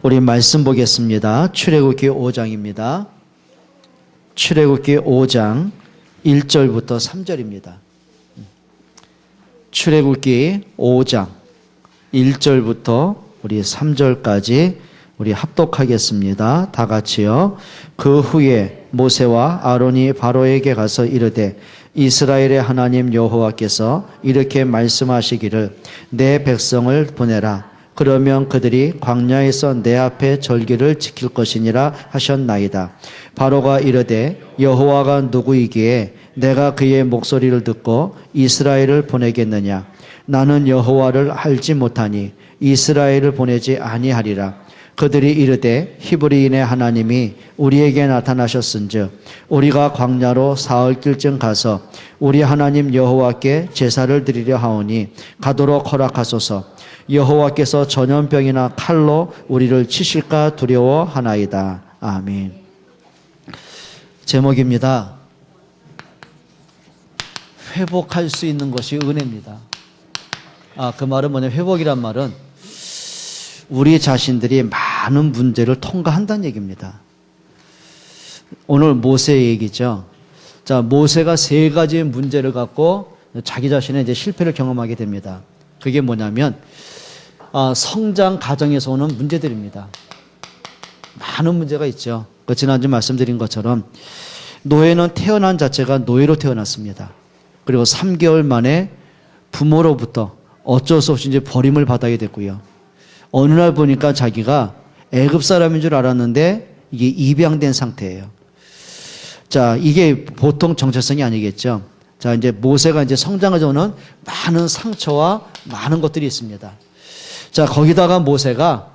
우리 말씀 보겠습니다. 출애굽기 5장입니다. 출애굽기 5장 1절부터 3절입니다. 출애굽기 5장 1절부터 우리 3절까지 우리 합독하겠습니다. 다 같이요. 그 후에 모세와 아론이 바로에게 가서 이르되 이스라엘의 하나님 여호와께서 이렇게 말씀하시기를 내 백성을 보내라. 그러면 그들이 광야에서 내 앞에 절기를 지킬 것이니라 하셨나이다. 바로가 이르되 여호와가 누구이기에 내가 그의 목소리를 듣고 이스라엘을 보내겠느냐. 나는 여호와를 알지 못하니 이스라엘을 보내지 아니하리라. 그들이 이르되 히브리인의 하나님이 우리에게 나타나셨은즉 우리가 광야로 사흘길쯤 가서 우리 하나님 여호와께 제사를 드리려 하오니 가도록 허락하소서. 여호와께서 전염병이나 칼로 우리를 치실까 두려워하나이다. 아멘. 제목입니다. 회복할 수 있는 것이 은혜입니다. 그 말은 뭐냐면, 회복이란 말은 우리 자신들이 많은 문제를 통과한다는 얘기입니다. 오늘 모세 얘기죠. 자, 모세가 세 가지 문제를 갖고 자기 자신의 이제 실패를 경험하게 됩니다. 그게 뭐냐면, 성장 과정에서 오는 문제들입니다. 많은 문제가 있죠. 지난주 말씀드린 것처럼 노예는 태어난 자체가 노예로 태어났습니다. 그리고 3개월 만에 부모로부터 어쩔 수 없이 이제 버림을 받아야 됐고요. 어느 날 보니까 자기가 애굽 사람인 줄 알았는데 이게 입양된 상태예요. 자, 이게 보통 정체성이 아니겠죠. 자, 이제 모세가 이제 성장하면서 오는 많은 상처와 많은 것들이 있습니다. 자, 거기다가 모세가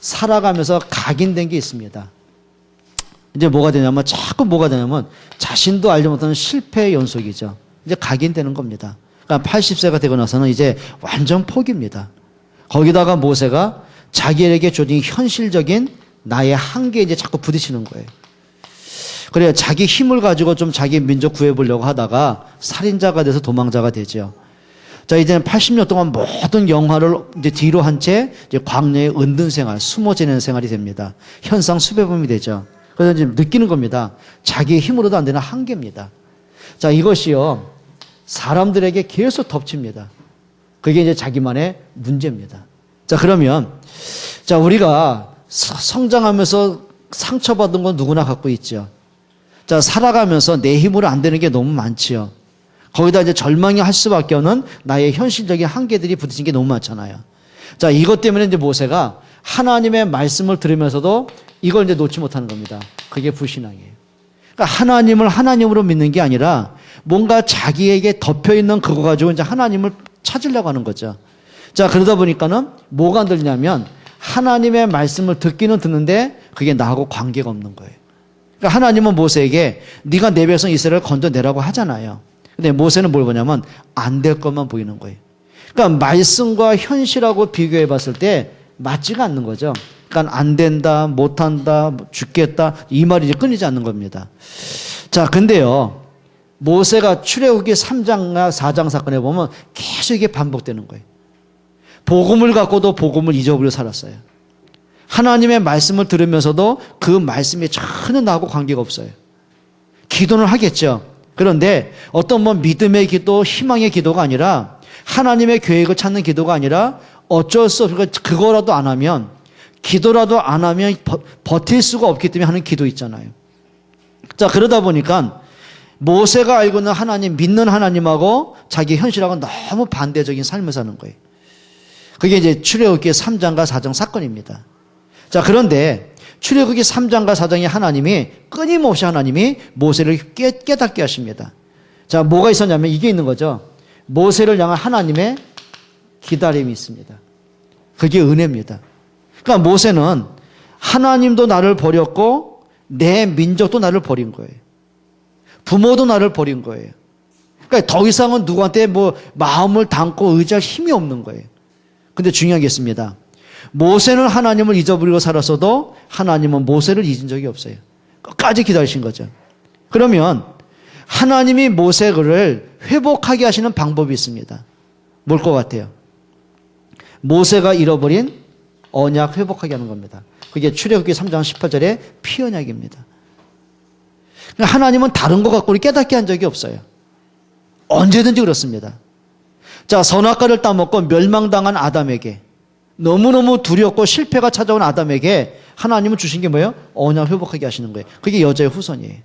살아가면서 각인된 게 있습니다. 이제 뭐가 되냐면, 자신도 알지 못하는 실패의 연속이죠. 이제 각인되는 겁니다. 그러니까 80세가 되고 나서는 이제 완전 포기입니다. 거기다가 모세가 자기에게 주어진 현실적인 나의 한계에 이제 자꾸 부딪히는 거예요. 그래야 자기 힘을 가지고 좀 자기 민족 구해보려고 하다가 살인자가 돼서 도망자가 되죠. 자, 이제는 80년 동안 모든 영화를 이제 뒤로 한 채 이제 광야의 은둔 생활, 숨어 지내는 생활이 됩니다. 현상 수배범이 되죠. 그래서 이제 느끼는 겁니다. 자기의 힘으로도 안 되는 한계입니다. 자, 이것이요, 사람들에게 계속 덮칩니다. 그게 이제 자기만의 문제입니다. 자, 그러면, 자, 우리가 성장하면서 상처받은 건 누구나 갖고 있죠. 자, 살아가면서 내 힘으로 안 되는 게 너무 많지요. 거기다 이제 절망이 할 수밖에 없는 나의 현실적인 한계들이 부딪힌 게 너무 많잖아요. 자, 이것 때문에 이제 모세가 하나님의 말씀을 들으면서도 이걸 이제 놓지 못하는 겁니다. 그게 불신앙이에요. 그러니까 하나님을 하나님으로 믿는 게 아니라 뭔가 자기에게 덮여있는 그거 가지고 이제 하나님을 찾으려고 하는 거죠. 자, 그러다 보니까는 뭐가 안 들리냐면, 하나님의 말씀을 듣기는 듣는데 그게 나하고 관계가 없는 거예요. 그러니까 하나님은 모세에게 네가 내 백성 이스라엘을 건져내라고 하잖아요. 근데 모세는 뭘 보냐면 안 될 것만 보이는 거예요. 그러니까 말씀과 현실하고 비교해 봤을 때 맞지가 않는 거죠. 그러니까 안 된다, 못한다, 죽겠다, 이 말이 이제 끊이지 않는 겁니다. 자, 근데요, 모세가 출애굽기 3장과 4장 사건에 보면 계속 이게 반복되는 거예요. 복음을 갖고도 복음을 잊어버리고 살았어요. 하나님의 말씀을 들으면서도 그 말씀이 전혀 나하고 관계가 없어요. 기도는 하겠죠. 그런데 어떤 믿음의 기도, 희망의 기도가 아니라, 하나님의 계획을 찾는 기도가 아니라, 어쩔 수 없이 그거라도 안 하면, 기도라도 안 하면 버틸 수가 없기 때문에 하는 기도 있잖아요. 자, 그러다 보니까 모세가 알고 있는 하나님, 믿는 하나님하고 자기 현실하고 너무 반대적인 삶을 사는 거예요. 그게 이제 출애굽기 3장과 4장 사건입니다. 자, 그런데 출애굽기 3장과 4장의 하나님이 끊임없이 하나님이 모세를 깨닫게 하십니다. 자, 뭐가 있었냐면 이게 있는 거죠. 모세를 향한 하나님의 기다림이 있습니다. 그게 은혜입니다. 그러니까 모세는 하나님도 나를 버렸고 내 민족도 나를 버린 거예요. 부모도 나를 버린 거예요. 그러니까 더 이상은 누구한테 마음을 담고 의지할 힘이 없는 거예요. 근데 중요한 게 있습니다. 모세는 하나님을 잊어버리고 살았어도 하나님은 모세를 잊은 적이 없어요. 끝까지 기다리신 거죠. 그러면 하나님이 모세를 회복하게 하시는 방법이 있습니다. 뭘 것 같아요? 모세가 잃어버린 언약 회복하게 하는 겁니다. 그게 출애굽기 3장 18절의 피 언약입니다. 하나님은 다른 것 갖고 깨닫게 한 적이 없어요. 언제든지 그렇습니다. 자, 선악과를 따먹고 멸망당한 아담에게, 너무너무 두렵고 실패가 찾아온 아담에게 하나님은 주신 게 뭐예요? 언약 회복하게 하시는 거예요. 그게 여자의 후손이에요.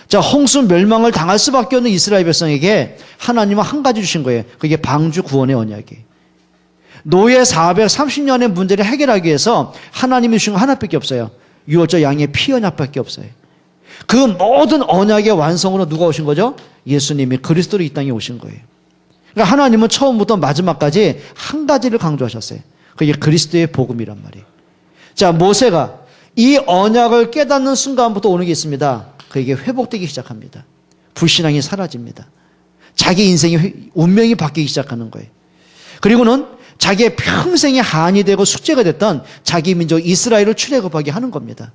자, 홍수 멸망을 당할 수밖에 없는 이스라엘 백성에게 하나님은 한 가지 주신 거예요. 그게 방주 구원의 언약이에요. 노예 430년의 문제를 해결하기 위해서 하나님이 주신 거 하나밖에 없어요. 유월절 양의 피 언약밖에 없어요. 그 모든 언약의 완성으로 누가 오신 거죠? 예수님이 그리스도로 이 땅에 오신 거예요. 그러니까 하나님은 처음부터 마지막까지 한 가지를 강조하셨어요. 그게 그리스도의 복음이란 말이에요. 자, 모세가 이 언약을 깨닫는 순간부터 오는 게 있습니다. 그게 회복되기 시작합니다. 불신앙이 사라집니다. 자기 인생의 운명이 바뀌기 시작하는 거예요. 그리고는 자기의 평생의 한이 되고 숙제가 됐던 자기 민족 이스라엘을 출애굽하게 하는 겁니다.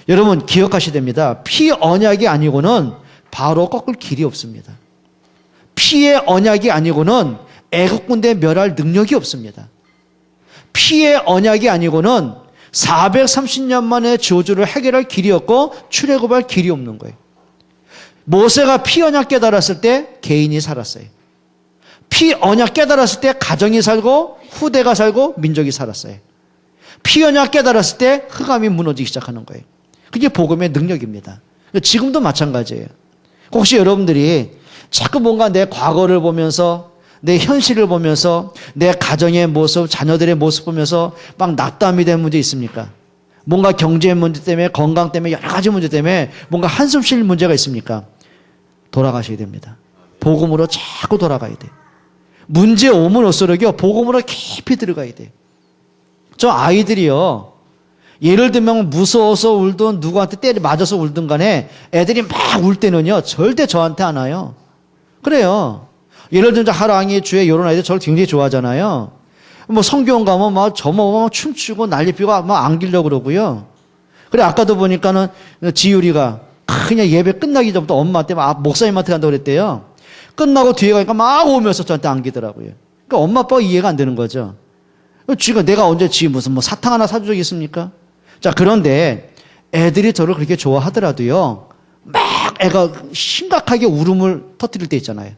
여러분 기억하셔야 됩니다. 피 언약이 아니고는 바로 꺾을 길이 없습니다. 피의 언약이 아니고는 애국 군대 멸할 능력이 없습니다. 피의 언약이 아니고는 430년 만에 저주를 해결할 길이 없고 출애굽할 길이 없는 거예요. 모세가 피 언약 깨달았을 때 개인이 살았어요. 피 언약 깨달았을 때 가정이 살고 후대가 살고 민족이 살았어요. 피 언약 깨달았을 때 흑암이 무너지기 시작하는 거예요. 그게 복음의 능력입니다. 지금도 마찬가지예요. 혹시 여러분들이 자꾸 뭔가 내 과거를 보면서 내 현실을 보면서 내 가정의 모습, 자녀들의 모습 보면서 막 낙담이 된 문제 있습니까? 뭔가 경제 문제 때문에, 건강 때문에, 여러 가지 문제 때문에 뭔가 한숨 쉴 문제가 있습니까? 돌아가셔야 됩니다. 복음으로 자꾸 돌아가야 돼요. 문제 오면 올수록요, 복음으로 깊이 들어가야 돼요. 저 아이들이요, 예를 들면 무서워서 울든 누구한테 맞아서 울든 간에 애들이 막 울 때는요, 절대 저한테 안 와요. 그래요. 예를 들면 하랑이 주에 이런 아이들 저를 굉장히 좋아하잖아요. 뭐 성경 가면 막 저먹으면 춤추고 난리 피고 막 안기려고 그러고요. 그래 아까도 보니까는 지율이가 그냥 예배 끝나기 전부터 엄마한테 막 목사님한테 간다고 그랬대요. 끝나고 뒤에 가니까 막 오면서 저한테 안기더라고요. 그러니까 엄마 아빠가 이해가 안 되는 거죠. 지금 내가 언제 지 무슨 뭐 사탕 하나 사준 적이 있습니까? 자, 그런데 애들이 저를 그렇게 좋아하더라도요, 막 애가 심각하게 울음을 터뜨릴 때 있잖아요.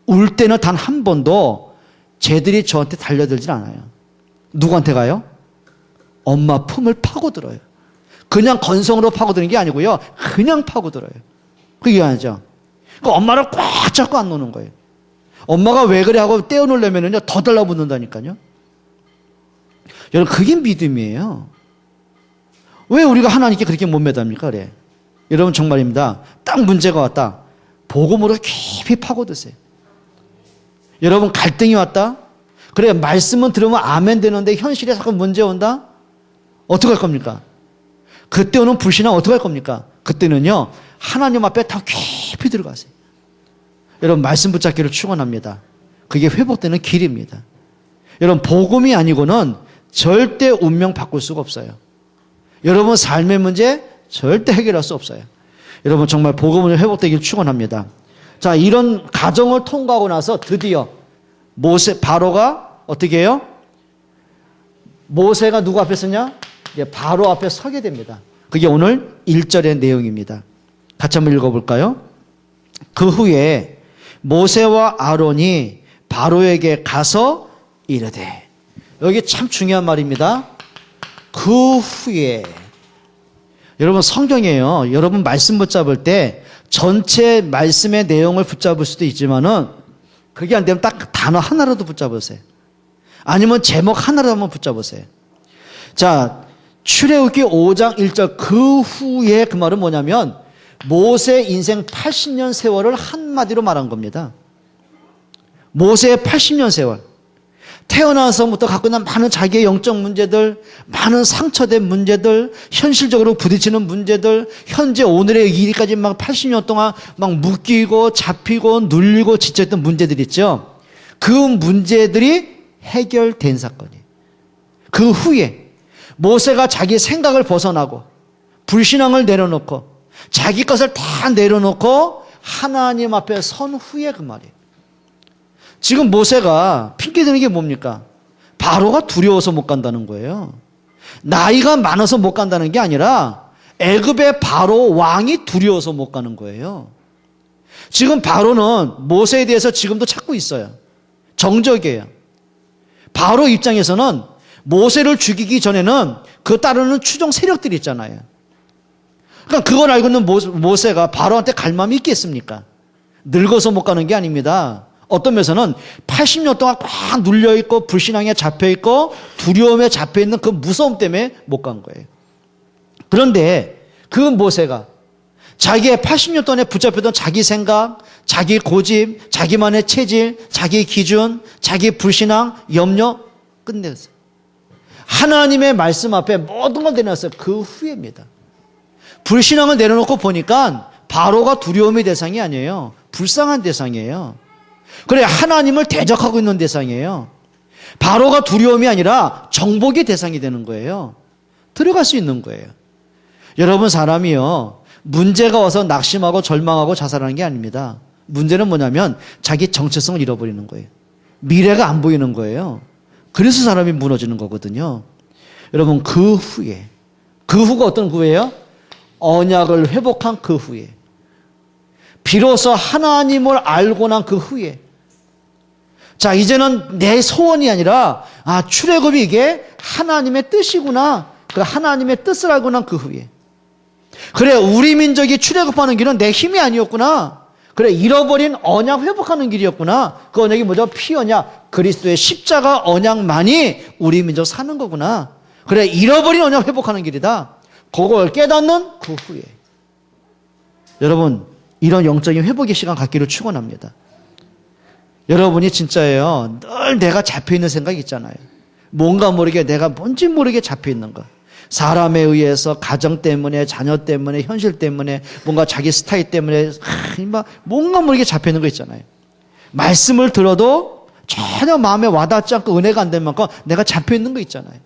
울 때는 단 한 번도 쟤들이 저한테 달려들질 않아요. 누구한테 가요? 엄마 품을 파고들어요. 그냥 건성으로 파고드는 게 아니고요, 그냥 파고들어요. 그게 아니죠. 그 엄마를 꽉 잡고 안 노는 거예요. 엄마가 왜 그래 하고 떼어놓으려면요, 더 달라붙는다니까요. 여러분, 그게 믿음이에요. 왜 우리가 하나님께 그렇게 못 매답니까? 그래. 여러분, 정말입니다. 딱 문제가 왔다. 복음으로 깊이 파고드세요. 여러분, 갈등이 왔다? 그래, 말씀은 들으면 아멘 되는데 현실에 자꾸 문제 온다? 어떻게 할 겁니까? 그때 오는 불신앙 어떻게 할 겁니까? 그때는요, 하나님 앞에 더 깊이 들어가세요. 여러분, 말씀 붙잡기를 축원합니다. 그게 회복되는 길입니다. 여러분, 복음이 아니고는 절대 운명 바꿀 수가 없어요. 여러분 삶의 문제 절대 해결할 수 없어요. 여러분 정말 복음을 회복되길 축원합니다. 자, 이런 과정을 통과하고 나서 드디어 바로가 어떻게 해요? 모세가 누구 앞에 서냐? 바로 앞에 서게 됩니다. 그게 오늘 1절의 내용입니다. 같이 한번 읽어볼까요? 그 후에 모세와 아론이 바로에게 가서 이르되, 여기 참 중요한 말입니다. 그 후에. 여러분 성경이에요. 여러분 말씀 붙잡을 때 전체 말씀의 내용을 붙잡을 수도 있지만은 그게 안 되면 딱 단어 하나라도 붙잡으세요. 아니면 제목 하나라도 한번 붙잡으세요. 자, 출애굽기 5장 1절 그 후에, 그 말은 뭐냐면 모세 인생 80년 세월을 한마디로 말한 겁니다. 모세의 80년 세월. 태어나서부터 갖고 있는 많은 자기의 영적 문제들, 많은 상처된 문제들, 현실적으로 부딪히는 문제들, 현재 오늘의 일까지 막 80년 동안 막 묶이고 잡히고 눌리고 지쳤던 문제들 있죠. 그 문제들이 해결된 사건이에요. 그 후에 모세가 자기 생각을 벗어나고 불신앙을 내려놓고 자기 것을 다 내려놓고 하나님 앞에 선 후에 그 말이에요. 지금 모세가 핑계대는 게 뭡니까? 바로가 두려워서 못 간다는 거예요. 나이가 많아서 못 간다는 게 아니라 애굽의 바로 왕이 두려워서 못 가는 거예요. 지금 바로는 모세에 대해서 지금도 찾고 있어요. 정적이에요. 바로 입장에서는 모세를 죽이기 전에는 그 따르는 추종 세력들이 있잖아요. 그러니까 그걸 알고 있는 모세가 바로한테 갈 마음이 있겠습니까? 늙어서 못 가는 게 아닙니다. 어떤 면에서는 80년 동안 꽉 눌려있고 불신앙에 잡혀있고 두려움에 잡혀있는 그 무서움 때문에 못 간 거예요. 그런데 그 모세가 자기의 80년 동안에 붙잡혔던 자기 생각, 자기 고집, 자기만의 체질, 자기 기준, 자기 불신앙, 염려 끝냈어요. 하나님의 말씀 앞에 모든 걸 내놨어요. 그 후에입니다. 불신앙을 내려놓고 보니까 바로가 두려움의 대상이 아니에요. 불쌍한 대상이에요. 그래, 하나님을 대적하고 있는 대상이에요. 바로가 두려움이 아니라 정복의 대상이 되는 거예요. 들어갈 수 있는 거예요. 여러분, 사람이요, 문제가 와서 낙심하고 절망하고 자살하는 게 아닙니다. 문제는 뭐냐면 자기 정체성을 잃어버리는 거예요. 미래가 안 보이는 거예요. 그래서 사람이 무너지는 거거든요. 여러분, 그 후에, 그 후가 어떤 후예요? 언약을 회복한 그 후에, 비로소 하나님을 알고 난 그 후에, 자, 이제는 내 소원이 아니라, 출애굽이 이게 하나님의 뜻이구나. 그 하나님의 뜻을 알고 난 그 후에, 그래, 우리 민족이 출애굽하는 길은 내 힘이 아니었구나. 그래, 잃어버린 언약 회복하는 길이었구나. 그 언약이 뭐죠? 피 언약, 그리스도의 십자가 언약만이 우리 민족 사는 거구나. 그래, 잃어버린 언약 회복하는 길이다. 그걸 깨닫는 그 후에, 여러분, 이런 영적인 회복의 시간 갖기를 축원합니다. 여러분이 진짜예요, 늘 내가 잡혀있는 생각이 있잖아요. 뭔가 모르게 내가 뭔지 모르게 잡혀있는 거. 사람에 의해서, 가정 때문에, 자녀 때문에, 현실 때문에, 뭔가 자기 스타일 때문에 뭔가 모르게 잡혀있는 거 있잖아요. 말씀을 들어도 전혀 마음에 와닿지 않고 은혜가 안 될 만큼 내가 잡혀있는 거 있잖아요.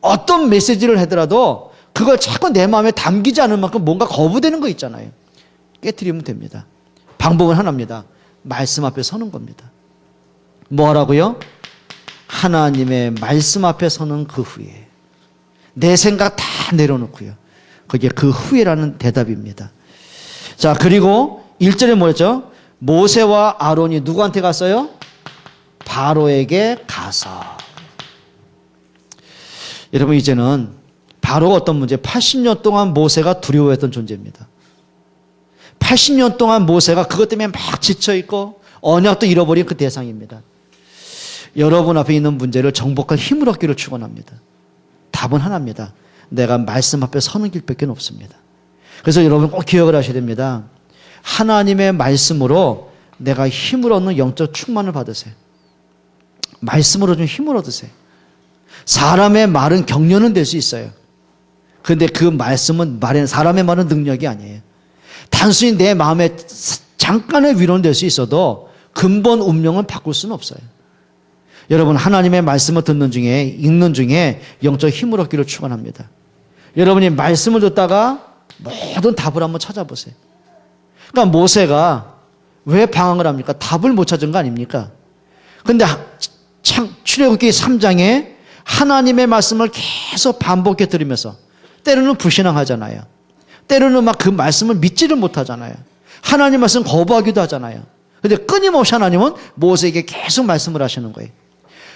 어떤 메시지를 하더라도 그걸 자꾸 내 마음에 담기지 않을 만큼 뭔가 거부되는 거 있잖아요. 깨트리면 됩니다. 방법은 하나입니다. 말씀 앞에 서는 겁니다. 뭐 하라고요? 하나님의 말씀 앞에 서는 그 후에, 내 생각 다 내려놓고요. 그게 그 후에라는 대답입니다. 자, 그리고 1절에 뭐였죠? 모세와 아론이 누구한테 갔어요? 바로에게 가서. 여러분, 이제는 바로가 어떤 문제? 80년 동안 모세가 두려워했던 존재입니다. 80년 동안 모세가 그것 때문에 막 지쳐있고 언약도 잃어버린 그 대상입니다. 여러분 앞에 있는 문제를 정복할 힘을 얻기를 축원합니다. 답은 하나입니다. 내가 말씀 앞에 서는 길밖에 없습니다. 그래서 여러분 꼭 기억을 하셔야 됩니다. 하나님의 말씀으로 내가 힘을 얻는 영적 충만을 받으세요. 말씀으로 좀 힘을 얻으세요. 사람의 말은 격려는 될 수 있어요. 그런데 그 말씀은 사람의 말은 능력이 아니에요. 단순히 내 마음에 잠깐의 위로는 될 수 있어도 근본 운명은 바꿀 수는 없어요. 여러분, 하나님의 말씀을 듣는 중에, 읽는 중에 영적 힘을 얻기를 축원합니다. 여러분이 말씀을 듣다가 모든 답을 한번 찾아보세요. 그러니까 모세가 왜 방황을 합니까? 답을 못 찾은 거 아닙니까? 근데 출애굽기 3장에 하나님의 말씀을 계속 반복해 들으면서 때로는 불신앙하잖아요. 때로는 막 그 말씀을 믿지를 못하잖아요. 하나님 말씀 거부하기도 하잖아요. 근데 끊임없이 하나님은 모세에게 계속 말씀을 하시는 거예요.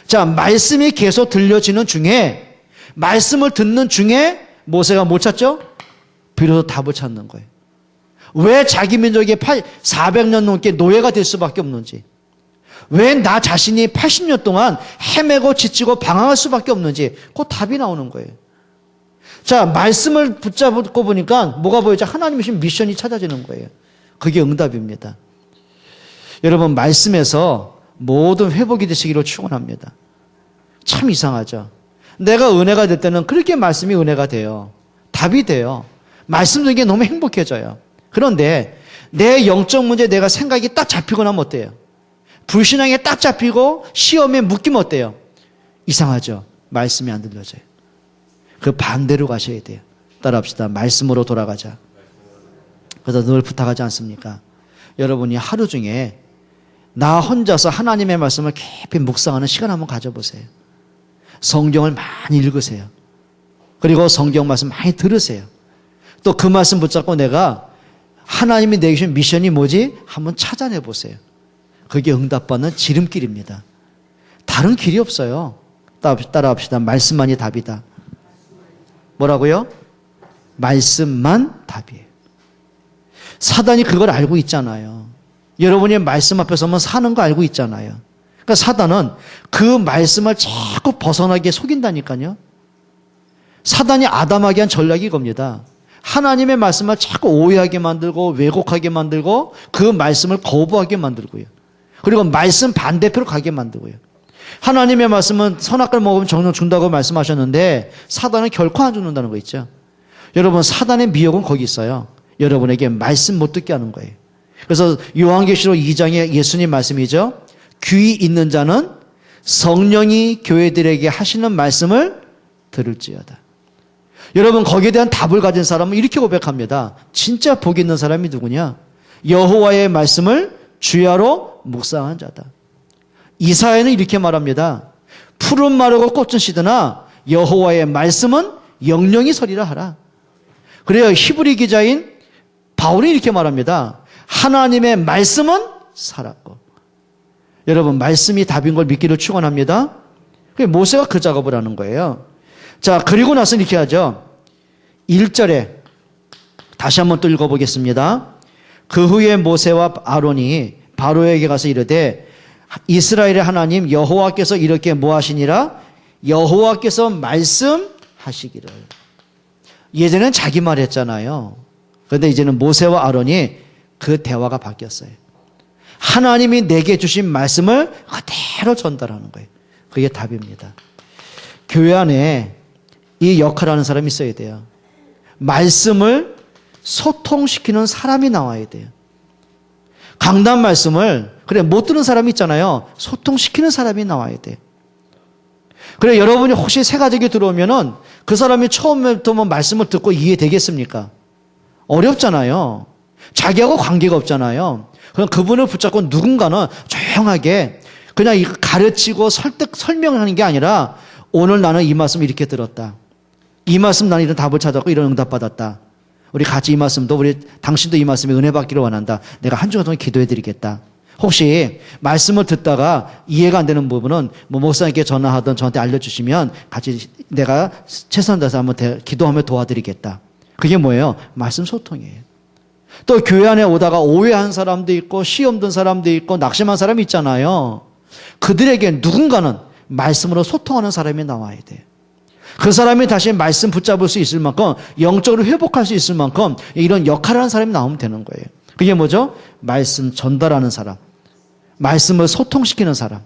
자, 말씀이 계속 들려지는 중에, 말씀을 듣는 중에 모세가 못 찾죠? 비로소 답을 찾는 거예요. 왜 자기 민족이 400년 넘게 노예가 될 수밖에 없는지, 왜 나 자신이 80년 동안 헤매고 지치고 방황할 수밖에 없는지, 그 답이 나오는 거예요. 자, 말씀을 붙잡고 보니까 뭐가 보이죠? 하나님이신 미션이 찾아지는 거예요. 그게 응답입니다. 여러분, 말씀에서 모든 회복이 되시기를 축원합니다. 참 이상하죠? 내가 은혜가 될 때는 그렇게 말씀이 은혜가 돼요. 답이 돼요. 말씀 듣는 게 너무 행복해져요. 그런데 내 영적 문제, 내가 생각이 딱 잡히고 나면 어때요? 불신앙에 딱 잡히고 시험에 묶이면 어때요? 이상하죠? 말씀이 안 들려져요. 그 반대로 가셔야 돼요. 따라합시다. 말씀으로 돌아가자. 그래서 늘 부탁하지 않습니까? 여러분이 하루 중에 나 혼자서 하나님의 말씀을 깊이 묵상하는 시간 한번 가져보세요. 성경을 많이 읽으세요. 그리고 성경 말씀 많이 들으세요. 또 그 말씀 붙잡고 내가 하나님이 내게 주신 미션이 뭐지? 한번 찾아내 보세요. 그게 응답받는 지름길입니다. 다른 길이 없어요. 따라합시다. 말씀만이 답이다. 뭐라고요? 말씀만 답이에요. 사단이 그걸 알고 있잖아요. 여러분이 말씀 앞에 서면 사는 거 알고 있잖아요. 그러니까 사단은 그 말씀을 자꾸 벗어나게 속인다니까요. 사단이 아담하게 한 전략이 이겁니다. 하나님의 말씀을 자꾸 오해하게 만들고 왜곡하게 만들고 그 말씀을 거부하게 만들고요. 그리고 말씀 반대표로 가게 만들고요. 하나님의 말씀은 선악과를 먹으면 정령 준다고 말씀하셨는데 사단은 결코 안 죽는다는 거 있죠. 여러분 사단의 미혹은 거기 있어요. 여러분에게 말씀 못 듣게 하는 거예요. 그래서 요한계시록 2장의 예수님 말씀이죠. 귀 있는 자는 성령이 교회들에게 하시는 말씀을 들을지어다. 여러분 거기에 대한 답을 가진 사람은 이렇게 고백합니다. 진짜 복 있는 사람이 누구냐? 여호와의 말씀을 주야로 묵상한 자다. 이사야는 이렇게 말합니다. 푸른 마르고 꽃은 시드나 여호와의 말씀은 영영이 서리라 하라. 그래요. 히브리 기자인 바울이 이렇게 말합니다. 하나님의 말씀은 살았고. 여러분 말씀이 답인 걸 믿기를 축원합니다. 모세가 그 작업을 하는 거예요. 자, 그리고 나서 이렇게 하죠. 1절에 다시 한번 또 읽어보겠습니다. 그 후에 모세와 아론이 바로에게 가서 이르되 이스라엘의 하나님 여호와께서 이렇게 뭐하시니라? 여호와께서 말씀하시기를. 예전엔 자기 말 했잖아요. 그런데 이제는 모세와 아론이 그 대화가 바뀌었어요. 하나님이 내게 주신 말씀을 그대로 전달하는 거예요. 그게 답입니다. 교회 안에 이 역할을 하는 사람이 있어야 돼요. 말씀을 소통시키는 사람이 나와야 돼요. 강단 말씀을 그래 못 듣는 사람이 있잖아요. 소통시키는 사람이 나와야 돼요. 그래 여러분이 혹시 새 가족이 들어오면은 그 사람이 처음부터 뭐 말씀을 듣고 이해되겠습니까? 어렵잖아요. 자기하고 관계가 없잖아요. 그럼 그분을 붙잡고 누군가는 조용하게 그냥 가르치고 설명하는 게 아니라 오늘 나는 이 말씀 이렇게 들었다. 이 말씀 나는 이런 답을 찾았고 이런 응답 받았다. 우리 같이 이 말씀도 당신도 이 말씀에 은혜 받기를 원한다. 내가 한 주간 동안 기도해 드리겠다. 혹시 말씀을 듣다가 이해가 안 되는 부분은 목사님께 전화하든 저한테 알려주시면 같이 내가 최선을 다해서 한번 기도하며 도와드리겠다. 그게 뭐예요? 말씀 소통이에요. 또 교회 안에 오다가 오해한 사람도 있고 시험 든 사람도 있고 낙심한 사람이 있잖아요. 그들에게 누군가는 말씀으로 소통하는 사람이 나와야 돼요. 그 사람이 다시 말씀 붙잡을 수 있을 만큼 영적으로 회복할 수 있을 만큼 이런 역할을 하는 사람이 나오면 되는 거예요. 그게 뭐죠? 말씀 전달하는 사람. 말씀을 소통시키는 사람.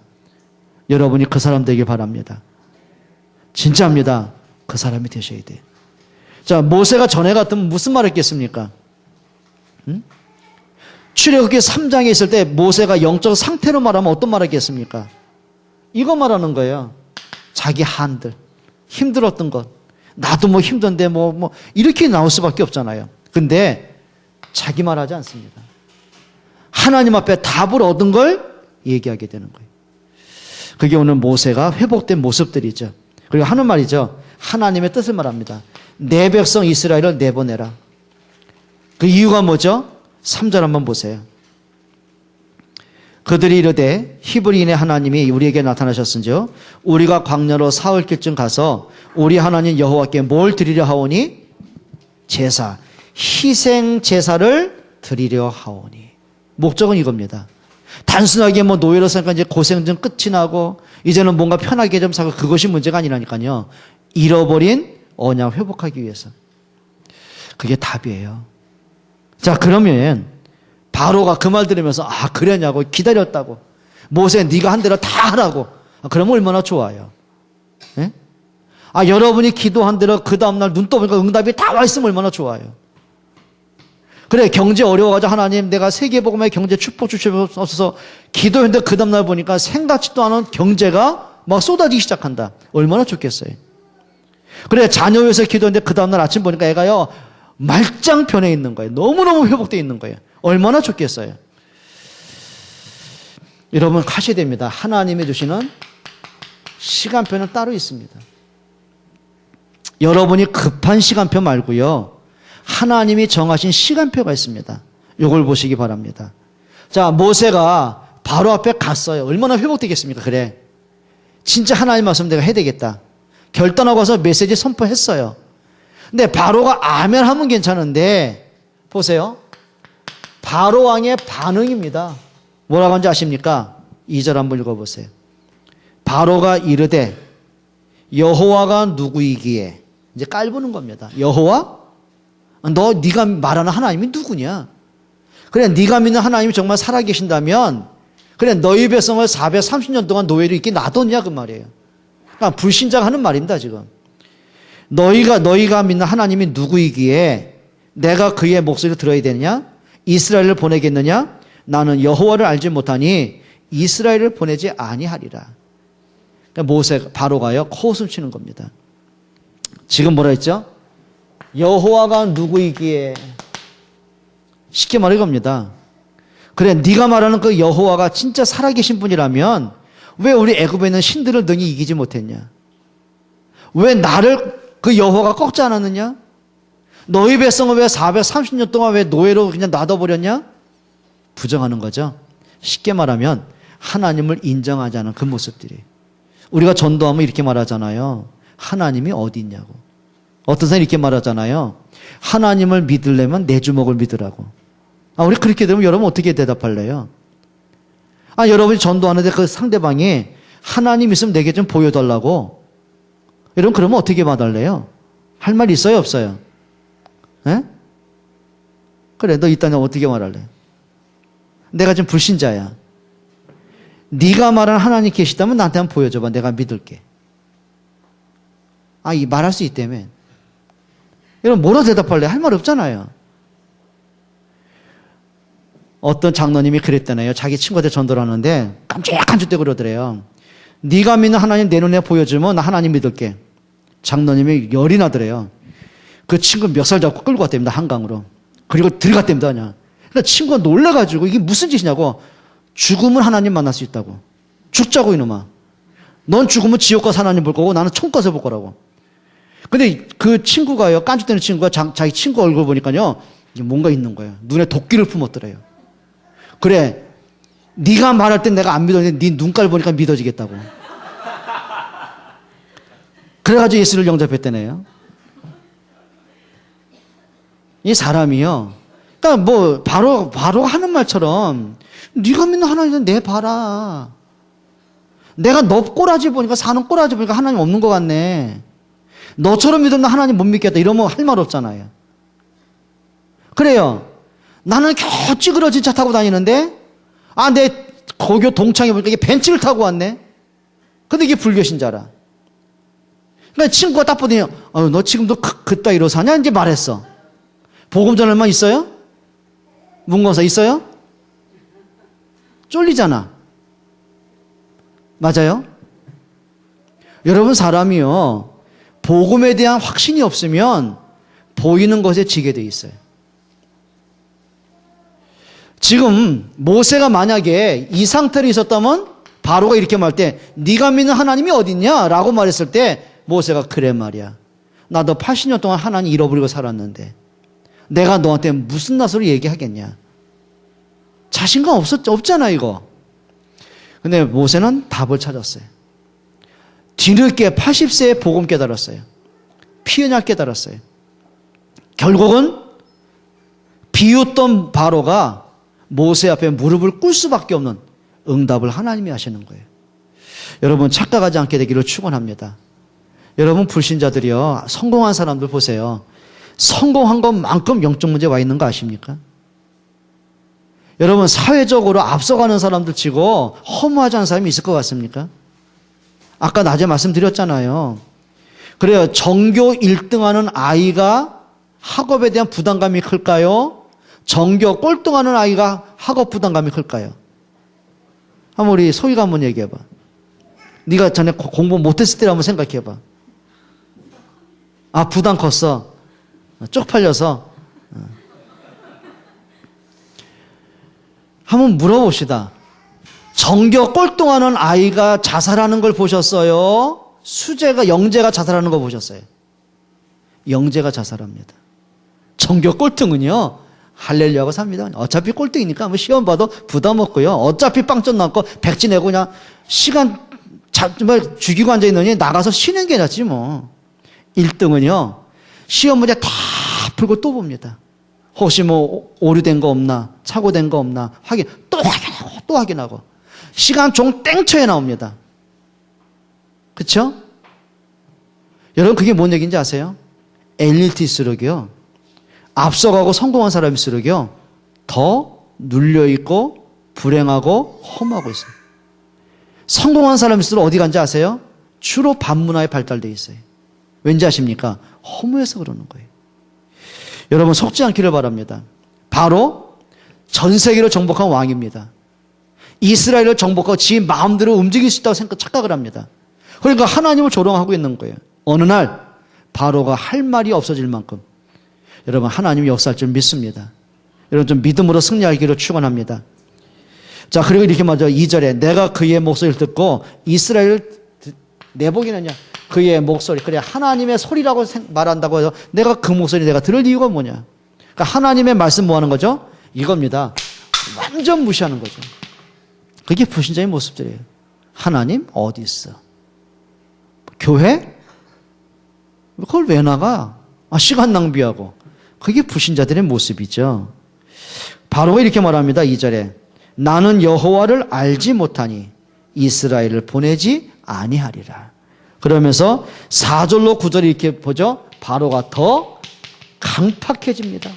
여러분이 그 사람 되길 바랍니다. 진짜입니다. 그 사람이 되셔야 돼요. 자, 모세가 전에 같으면 무슨 말 했겠습니까? 출애굽기 3장에 있을 때 모세가 영적 상태로 말하면 어떤 말 했겠습니까? 이거 말하는 거예요. 자기 한들, 힘들었던 것, 나도 뭐 힘든데 뭐 이렇게 나올 수밖에 없잖아요. 근데 자기 말하지 않습니다. 하나님 앞에 답을 얻은 걸 얘기하게 되는 거예요. 그게 오늘 모세가 회복된 모습들이죠. 그리고 하는 말이죠. 하나님의 뜻을 말합니다. 내 백성 이스라엘을 내보내라. 그 이유가 뭐죠? 3절 한번 보세요. 그들이 이르되 히브리인의 하나님이 우리에게 나타나셨은지요 우리가 광야로 사흘길쯤 가서 우리 하나님 여호와께 뭘 드리려 하오니? 제사, 희생 제사를 드리려 하오니. 목적은 이겁니다. 단순하게 뭐 노예로 생각하니까 이제 고생 좀 끝이 나고 이제는 뭔가 편하게 좀 살고 그것이 문제가 아니라니까요. 잃어버린 언약 회복하기 위해서. 그게 답이에요. 자, 그러면 바로가 그 말 들으면서 아 그러냐고 기다렸다고 모세 네가 한 대로 다 하라고 그러면 얼마나 좋아요. 예? 아 여러분이 기도한 대로 그 다음날 눈 떠보니까 응답이 다 와 있으면 얼마나 좋아요. 그래 경제 어려워가지고 하나님 내가 세계복음의 경제 축복 주시옵소서 기도했는데 그 다음날 보니까 생각지도 않은 경제가 막 쏟아지기 시작한다. 얼마나 좋겠어요. 그래 자녀 위해서 기도했는데 그 다음날 아침 보니까 애가요 말짱 변해 있는 거예요. 너무너무 회복되어 있는 거예요. 얼마나 좋겠어요. 여러분 하셔야 됩니다. 하나님이 주시는 시간표는 따로 있습니다. 여러분이 급한 시간표 말고요. 하나님이 정하신 시간표가 있습니다. 이걸 보시기 바랍니다. 자, 모세가 바로 앞에 갔어요. 얼마나 회복되겠습니까? 그래. 진짜 하나님 말씀 내가 해야 되겠다. 결단하고 와서 메시지 선포했어요. 근데 바로가 아멘 하면 괜찮은데 보세요. 바로 왕의 반응입니다. 뭐라고 하는지 아십니까? 2절 한번 읽어보세요. 바로가 이르되 여호와가 누구이기에, 이제 깔보는 겁니다. 여호와? 네가 말하는 하나님이 누구냐? 그래, 네가 믿는 하나님이 정말 살아계신다면 그래, 너희 백성을 430년 동안 노예로 있게 놔뒀냐 그 말이에요. 그러니까 불신자가 하는 말입니다. 지금 너희가 믿는 하나님이 누구이기에 내가 그의 목소리를 들어야 되느냐? 이스라엘을 보내겠느냐? 나는 여호와를 알지 못하니 이스라엘을 보내지 아니하리라. 모세 바로가요 코웃음 치는 겁니다. 지금 뭐라 했죠? 여호와가 누구이기에, 쉽게 말해 겁니다. 그래, 네가 말하는 그 여호와가 진짜 살아계신 분이라면 왜 우리 애굽에 있는 신들을 능히 이기지 못했냐? 왜 나를 그 여호와가 꺾지 않았느냐? 너희 백성을 왜 430년 동안 왜 노예로 그냥 놔둬버렸냐? 부정하는 거죠. 쉽게 말하면 하나님을 인정하지 않은 그 모습들이. 우리가 전도하면 이렇게 말하잖아요. 하나님이 어디 있냐고. 어떤 사람이 이렇게 말하잖아요. 하나님을 믿으려면 내 주먹을 믿으라고. 우리 그렇게 되면 여러분 어떻게 대답할래요? 여러분이 전도하는데 그 상대방이 하나님 있으면 내게 좀 보여달라고. 여러분 그러면 어떻게 받을래요? 할 말 있어요, 없어요? 에? 그래, 너 이따 어떻게 말할래? 내가 지금 불신자야. 네가 말하는 하나님 계시다면 나한테 한번 보여줘봐. 내가 믿을게. 이 말할 수 있다며. 여러분 뭐라 대답할래? 할 말 없잖아요. 어떤 장로님이 그랬잖아요. 자기 친구한테 전도를 하는데 깜짝한 줄 때 그러더래요. 네가 믿는 하나님 내 눈에 보여주면 나 하나님 믿을게. 장로님이 열이 나더래요. 그 친구 멱살 잡고 끌고 갔답니다. 한강으로. 그리고 들어갔답니다. 그냥. 그러니까 친구가 놀라가지고 이게 무슨 짓이냐고. 죽으면 하나님 만날 수 있다고. 죽자고 이놈아. 넌 죽으면 지옥 가서 하나님 볼 거고 나는 천국 가서 볼 거라고. 근데 그 친구가요. 깐죽대는 친구가 자기 친구 얼굴 보니까요. 뭔가 있는 거예요. 눈에 도끼를 품었더래요. 그래, 네가 말할 땐 내가 안 믿었는데 네 눈깔 보니까 믿어지겠다고. 그래가지고 예수를 영접했다네요. 이 사람이요. 그러니까 뭐 바로 하는 말처럼 네가 믿는 하나님은 내 봐라. 내가 너 꼬라지 보니까 사는 꼬라지 보니까 하나님 없는 것 같네. 너처럼 믿으면 하나님 못 믿겠다. 이러면 할 말 없잖아요. 그래요. 나는 겨우 찌그러진 차 타고 다니는데 내 고교 동창이 보니까 이게 벤츠를 타고 왔네. 근데 이게 불교신자라. 그러니까 친구가 딱 보더니 너 지금도 그따위로 사냐? 이제 말했어. 복음 전할 만 있어요? 문건사 있어요? 쫄리잖아. 맞아요? 여러분 사람이요. 복음에 대한 확신이 없으면 보이는 것에 지게 돼 있어요. 지금 모세가 만약에 이 상태로 있었다면 바로가 이렇게 말할 때 네가 믿는 하나님이 어딨냐? 라고 말했을 때 모세가 그래 말이야. 나도 80년 동안 하나님 잃어버리고 살았는데 내가 너한테 무슨 낯으로 얘기하겠냐? 자신감 없잖아 이거. 근데 모세는 답을 찾았어요. 뒤늦게 80세에 복음 깨달았어요. 피언약 깨달았어요. 결국은 비웃던 바로가 모세 앞에 무릎을 꿇을 수밖에 없는 응답을 하나님이 하시는 거예요. 여러분 착각하지 않게 되기를 축원합니다. 여러분 불신자들이요. 성공한 사람들 보세요. 성공한 것만큼 영적 문제 와 있는 거 아십니까? 여러분 사회적으로 앞서가는 사람들 치고 허무하지 않은 사람이 있을 것 같습니까? 아까 낮에 말씀드렸잖아요. 그래요. 전교 1등하는 아이가 학업에 대한 부담감이 클까요? 전교 꼴등하는 아이가 학업 부담감이 클까요? 한번 우리 소희가 한번 얘기해봐. 네가 전에 공부 못했을 때 한번 생각해봐. 부담 컸어. 쪽팔려서. 한번 물어봅시다. 정겨 꼴등하는 아이가 자살하는 걸 보셨어요? 영재가 자살하는 거 보셨어요? 영재가 자살합니다. 정겨 꼴등은요, 할렐루야고 삽니다. 어차피 꼴등이니까 뭐 시험 봐도 부담 없고요. 어차피 빵점 남고 백지 내고 그냥 시간 죽이고 앉아있느니 나가서 쉬는 게 낫지 뭐. 1등은요, 시험 문제 다 풀고 또 봅니다. 혹시 뭐 오류된 거 없나, 착오된 거 없나 또 확인하고 시간 종 땡쳐에 나옵니다. 그쵸? 여러분, 그게 뭔 얘기인지 아세요? 엘리트일수록이요, 앞서가고 성공한 사람일수록이요, 더 눌려있고 불행하고 험하고 있어요. 성공한 사람일수록 어디 간지 아세요? 주로 반문화에 발달되어 있어요. 왠지 아십니까? 허무해서 그러는 거예요. 여러분, 속지 않기를 바랍니다. 바로 전 세계를 정복한 왕입니다. 이스라엘을 정복하고 지 마음대로 움직일 수 있다고 착각을 합니다. 그러니까 하나님을 조롱하고 있는 거예요. 어느 날 바로가 할 말이 없어질 만큼 여러분, 하나님이 역사할 줄 믿습니다. 여러분, 좀 믿음으로 승리하기를 축원합니다. 자, 그리고 이렇게 말하죠. 2절에 내가 그의 목소리를 듣고 이스라엘을 내보기는요, 그의 목소리, 그래 하나님의 소리라고 말한다고 해서 내가 그 목소리 내가 들을 이유가 뭐냐? 그러니까 하나님의 말씀 뭐 하는 거죠? 이겁니다. 완전 무시하는 거죠. 그게 불신자의 모습들이에요. 하나님 어디 있어? 교회? 그걸 왜 나가? 시간 낭비하고. 그게 불신자들의 모습이죠. 바로가 이렇게 말합니다. 2절에 나는 여호와를 알지 못하니 이스라엘을 보내지 아니하리라. 그러면서 4절로 9절이 이렇게 보죠. 바로가 더 강팍해집니다.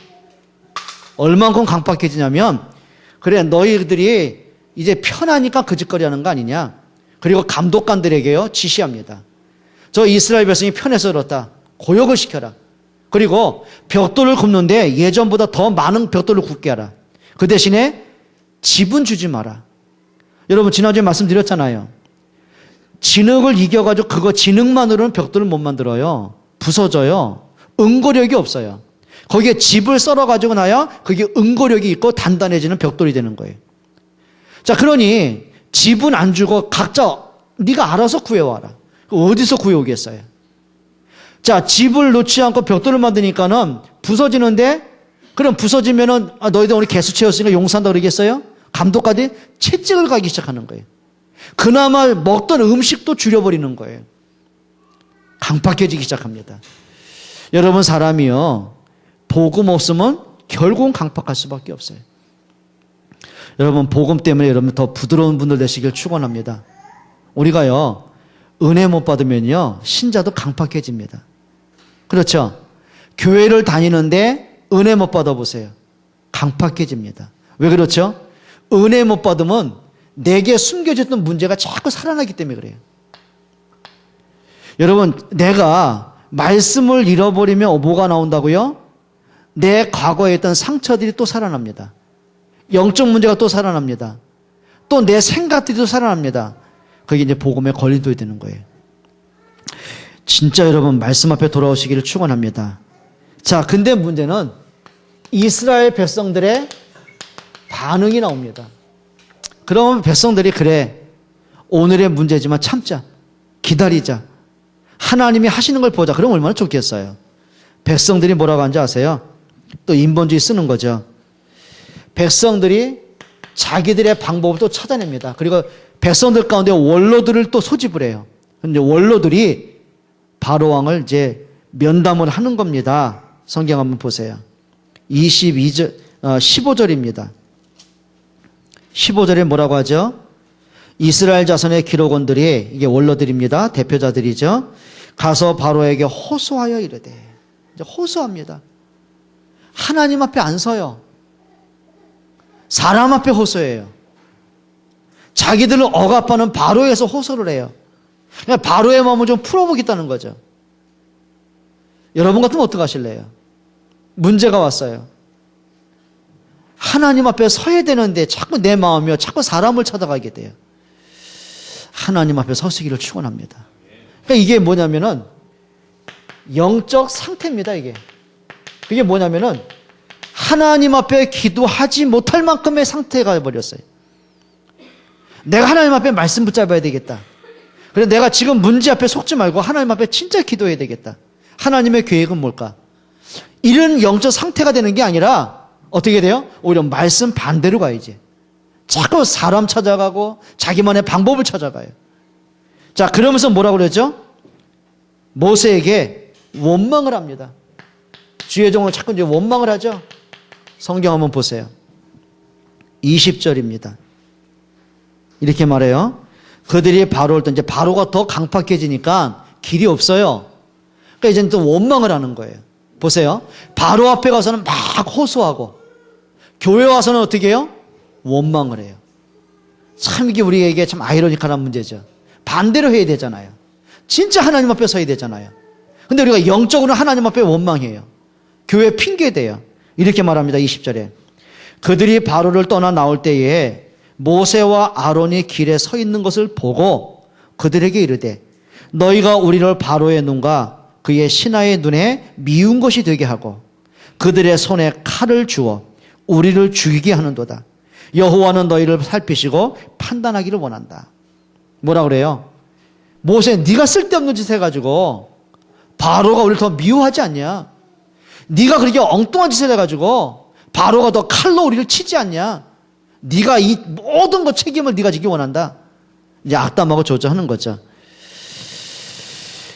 얼만큼 강팍해지냐면, 그래 너희들이 이제 편하니까 거짓거리 하는 거 아니냐. 그리고 감독관들에게요 지시합니다. 저 이스라엘 백성이 편해서 그렇다. 고역을 시켜라. 그리고 벽돌을 굽는데 예전보다 더 많은 벽돌을 굽게 하라. 그 대신에 집은 주지 마라. 여러분, 지난주에 말씀드렸잖아요. 진흙을 이겨가지고 그거 진흙만으로는 벽돌을 못 만들어요. 부서져요. 응고력이 없어요. 거기에 집을 썰어가지고 나야 그게 응고력이 있고 단단해지는 벽돌이 되는 거예요. 자, 그러니 집은 안 주고 각자 네가 알아서 구해와라. 어디서 구해오겠어요? 자, 집을 놓지 않고 벽돌을 만드니까는 부서지는데, 그럼 부서지면은 너희들 오늘 개수 채웠으니까 용서한다 그러겠어요? 감독까지 채찍을 가기 시작하는 거예요. 그나마 먹던 음식도 줄여버리는 거예요. 강팍해지기 시작합니다. 여러분, 사람이요, 복음 없으면 결국은 강팍할 수밖에 없어요. 여러분, 복음 때문에 여러분 더 부드러운 분들 되시길 축원합니다. 우리가요, 은혜 못 받으면요, 신자도 강팍해집니다. 그렇죠? 교회를 다니는데 은혜 못 받아보세요. 강팍해집니다. 왜 그렇죠? 은혜 못 받으면 내게 숨겨졌던 문제가 자꾸 살아나기 때문에 그래요. 여러분, 내가 말씀을 잃어버리면 뭐가 나온다고요? 내 과거에 있던 상처들이 또 살아납니다. 영적 문제가 또 살아납니다. 또 내 생각들이 또 살아납니다. 그게 이제 복음의 걸림돌이 되는 거예요. 진짜 여러분, 말씀 앞에 돌아오시기를 축원합니다. 자, 근데 문제는 이스라엘 백성들의 반응이 나옵니다. 그러면 백성들이 그래, 오늘의 문제지만 참자, 기다리자, 하나님이 하시는 걸 보자. 그럼 얼마나 좋겠어요. 백성들이 뭐라고 하는지 아세요? 또 인본주의 쓰는 거죠. 백성들이 자기들의 방법을 또 찾아냅니다. 그리고 백성들 가운데 원로들을 또 소집을 해요. 근데 원로들이 바로 왕을 이제 면담을 하는 겁니다. 성경 한번 보세요. 15절입니다. 15절에 뭐라고 하죠? 이스라엘 자손의 기록원들이, 이게 원로들입니다. 대표자들이죠. 가서 바로에게 호소하여 이르되, 이제 호소합니다. 하나님 앞에 안 서요. 사람 앞에 호소해요. 자기들을 억압하는 바로에서 호소를 해요. 그냥 바로의 마음을 좀 풀어보겠다는 거죠. 여러분 같으면 어떡하실래요? 문제가 왔어요. 하나님 앞에 서야 되는데 자꾸 내 마음이요, 자꾸 사람을 찾아가게 돼요. 하나님 앞에 서시기를 축원합니다. 그러니까 이게 뭐냐면은 영적 상태입니다. 이게 그게 뭐냐면은 하나님 앞에 기도하지 못할 만큼의 상태가 버렸어요. 내가 하나님 앞에 말씀 붙잡아야 되겠다. 그래서 내가 지금 문제 앞에 속지 말고 하나님 앞에 진짜 기도해야 되겠다. 하나님의 계획은 뭘까? 이런 영적 상태가 되는 게 아니라 어떻게 돼요? 오히려 말씀 반대로 가야지. 자꾸 사람 찾아가고 자기만의 방법을 찾아가요. 자, 그러면서 뭐라고 그랬죠? 모세에게 원망을 합니다. 주의 종을 자꾸 이제 원망을 하죠. 성경 한번 보세요. 20절입니다. 이렇게 말해요. 그들이 바로올 때 이제 바로가 더 강팍해지니까 길이 없어요. 그러니까 이제는 또 원망을 하는 거예요. 보세요. 바로 앞에 가서는 막 호소하고 교회 와서는 어떻게 해요? 원망을 해요. 참 이게 우리에게 참 아이러니컬한 문제죠. 반대로 해야 되잖아요. 진짜 하나님 앞에 서야 되잖아요. 근데 우리가 영적으로 하나님 앞에 원망해요. 교회 핑계대요. 이렇게 말합니다. 20절에 그들이 바로를 떠나 나올 때에 모세와 아론이 길에 서 있는 것을 보고 그들에게 이르되 너희가 우리를 바로의 눈과 그의 신하의 눈에 미운 것이 되게 하고 그들의 손에 칼을 주어 우리를 죽이게 하는도다. 여호와는 너희를 살피시고 판단하기를 원한다. 뭐라 그래요? 모세, 네가 쓸데없는 짓 해가지고 바로가 우리를 더 미워하지 않냐? 네가 그렇게 엉뚱한 짓을 해가지고 바로가 더 칼로 우리를 치지 않냐? 네가 이 모든 것 책임을 네가 지기 원한다. 이제 악담하고 조절하는 거죠.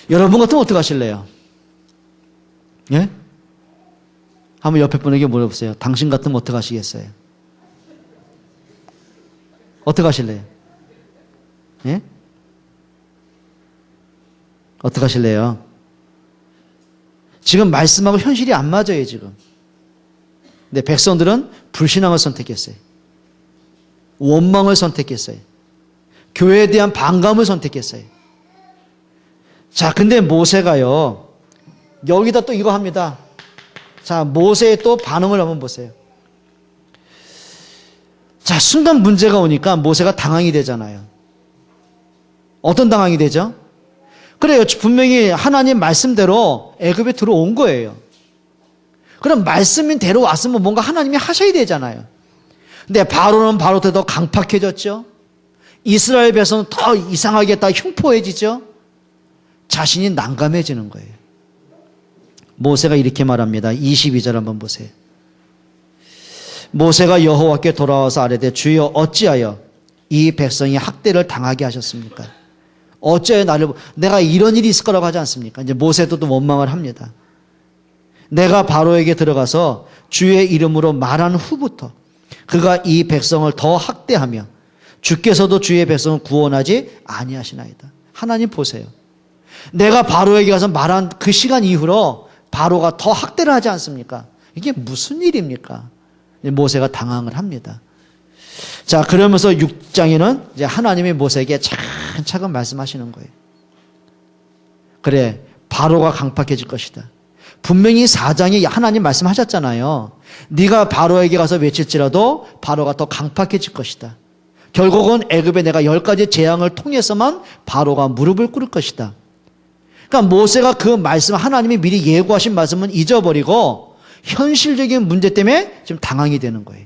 여러분 같으면 어떻게 하실래요? 예? 한번 옆에 분에게 물어보세요. 당신 같으면 어떻게 하시겠어요? 어떻게 하실래요? 예? 어떻게 하실래요? 지금 말씀하고 현실이 안 맞아요, 지금. 근데 백성들은 불신앙을 선택했어요. 원망을 선택했어요. 교회에 대한 반감을 선택했어요. 자, 근데 모세가요, 여기다 또 이거 합니다. 자, 모세의 또 반응을 한번 보세요. 자, 순간 문제가 오니까 모세가 당황이 되잖아요. 어떤 당황이 되죠? 그래요. 분명히 하나님 말씀대로 애굽에 들어온 거예요. 그럼 말씀인 대로 왔으면 뭔가 하나님이 하셔야 되잖아요. 근데 바로는 바로대로 더 강팍해졌죠. 이스라엘 백성은 더 이상하게 더 흉포해지죠. 자신이 난감해지는 거예요. 모세가 이렇게 말합니다. 22절 한번 보세요. 모세가 여호와께 돌아와서 아뢰되 주여 어찌하여 이 백성이 학대를 당하게 하셨습니까? 어찌하여 내가 이런 일이 있을 거라고 하지 않습니까? 이제 모세도 또 원망을 합니다. 내가 바로에게 들어가서 주의 이름으로 말한 후부터 그가 이 백성을 더 학대하며 주께서도 주의 백성을 구원하지 아니하시나이다. 하나님 보세요. 내가 바로에게 가서 말한 그 시간 이후로 바로가 더 학대를 하지 않습니까? 이게 무슨 일입니까? 모세가 당황을 합니다. 자, 그러면서 6장에는 이제 하나님이 모세에게 차근차근 말씀하시는 거예요. 그래, 바로가 강팍해질 것이다. 분명히 4장에 하나님 말씀하셨잖아요. 네가 바로에게 가서 외칠지라도 바로가 더 강팍해질 것이다. 결국은 애굽에 내가 10가지 재앙을 통해서만 바로가 무릎을 꿇을 것이다. 그러니까 모세가 그 말씀, 하나님이 미리 예고하신 말씀은 잊어버리고 현실적인 문제 때문에 지금 당황이 되는 거예요.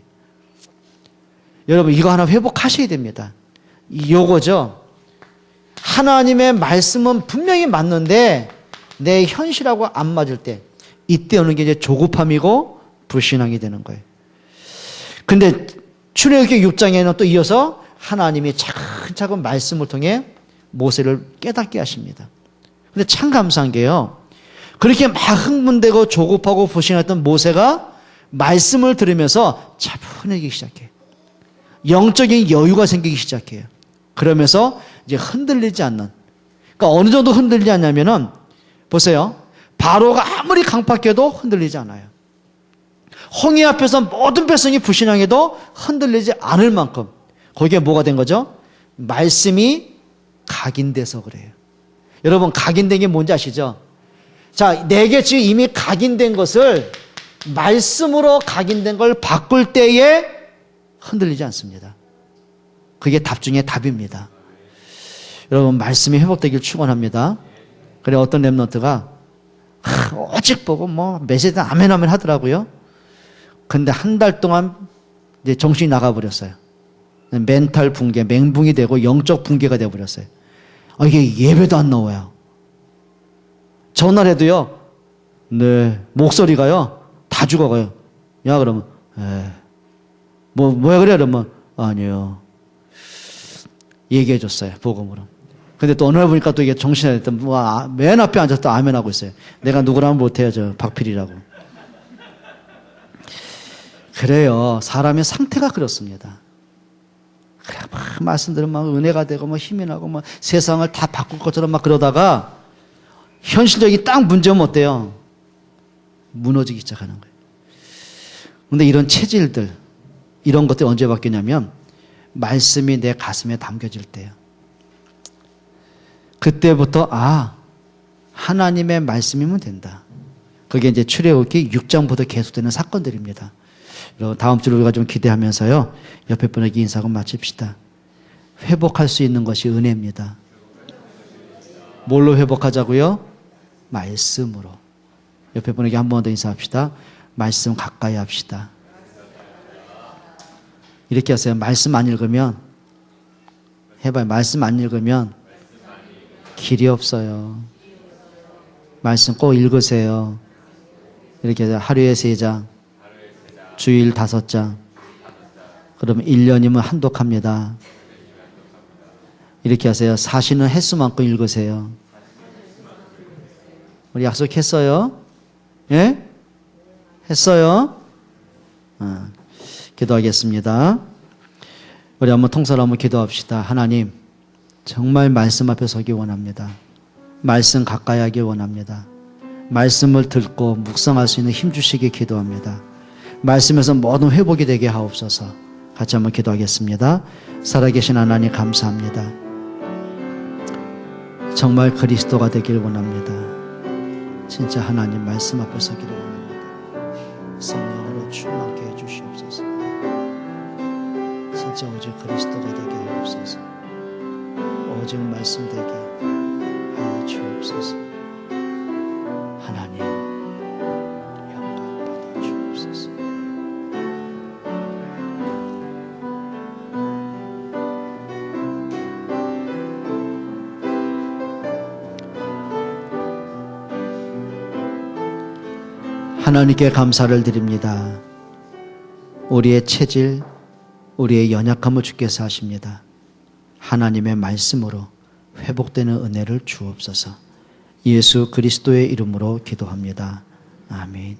여러분, 이거 하나 회복하셔야 됩니다. 요거죠. 하나님의 말씀은 분명히 맞는데 내 현실하고 안 맞을 때 이때 오는 게 이제 조급함이고 불신앙이 되는 거예요. 근데 출애굽기 6장에는 또 이어서 하나님이 차근차근 말씀을 통해 모세를 깨닫게 하십니다. 근데 참 감사한 게요. 그렇게 막 흥분되고 조급하고 불신했던 모세가 말씀을 들으면서 차분해지기 시작해요. 영적인 여유가 생기기 시작해요. 그러면서 이제 흔들리지 않는. 그러니까 어느 정도 흔들리지 않냐면은 보세요. 바로가 아무리 강팍해도 흔들리지 않아요. 홍해 앞에서 모든 백성이 불신앙해도 흔들리지 않을 만큼 거기에 뭐가 된 거죠? 말씀이 각인돼서 그래요. 여러분, 각인된 게 뭔지 아시죠? 자, 내게 지금 이미 각인된 것을 말씀으로 각인된 걸 바꿀 때에 흔들리지 않습니다. 그게 답 중에 답입니다. 여러분, 말씀이 회복되길 축원합니다. 그래, 어떤 랩런트가 오직 보고 뭐 메시지 아멘 하더라고요. 근데 한 달 동안 이제 정신이 나가버렸어요. 멘탈 붕괴, 멘붕이 되고 영적 붕괴가 되어버렸어요. 이게 예배도 안 나와요. 전화해도요, 네, 목소리가요, 다 죽어가요. 야, 그러면, 뭐야, 그래? 그러면, 아니요. 얘기해줬어요, 복음으로. 근데 또 어느 날 보니까 또 이게 정신이 나왔더니, 맨 앞에 앉아서 또 아멘하고 있어요. 내가 누구라면 못해요, 저 박필이라고. 그래요. 사람의 상태가 그렇습니다. 그래, 막 말씀 들으면 막 은혜가 되고, 막 힘이 나고, 막 세상을 다 바꿀 것처럼 막 그러다가, 현실적인 딱 문제 오면 어때요? 무너지기 시작하는 거예요. 근데 이런 체질들, 이런 것들이 언제 바뀌냐면, 말씀이 내 가슴에 담겨질 때요. 그때부터, 하나님의 말씀이면 된다. 그게 이제 출애굽기 6장부터 계속되는 사건들입니다. 여러분, 다음 주를 우리가 좀 기대하면서요, 옆에 분에게 인사하고 마칩시다. 회복할 수 있는 것이 은혜입니다. 뭘로 회복하자고요? 말씀으로. 옆에 분에게 한 번 더 인사합시다. 말씀 가까이 합시다. 이렇게 하세요. 말씀 안 읽으면, 해봐요. 말씀 안 읽으면 길이 없어요. 말씀 꼭 읽으세요. 이렇게 해서 하루에 3장, 주일 5장, 그러면 1년이면 한독합니다. 이렇게 하세요. 사시는 횟수만큼 읽으세요. 우리 약속했어요? 예? 했어요? 기도하겠습니다. 우리 한번 통사로 한번 기도합시다. 하나님, 정말 말씀 앞에 서기 원합니다. 말씀 가까이 하길 원합니다. 말씀을 듣고 묵상할 수 있는 힘 주시기 기도합니다. 말씀에서 모든 회복이 되게 하옵소서. 같이 한번 기도하겠습니다. 살아계신 하나님 감사합니다. 정말 그리스도가 되길 원합니다. 진짜 하나님 말씀 앞에 서기를 원합니다. 성령으로 충만케 해주시옵소서. 진짜 오직 그리스도가 되게 하옵소서. 오직 말씀 되게 하여 주옵소서. 하나님 영광 받아 주옵소서. 하나님께 감사를 드립니다. 우리의 체질, 우리의 연약함을 주께서 하십니다. 하나님의 말씀으로 회복되는 은혜를 주옵소서. 예수 그리스도의 이름으로 기도합니다. 아멘.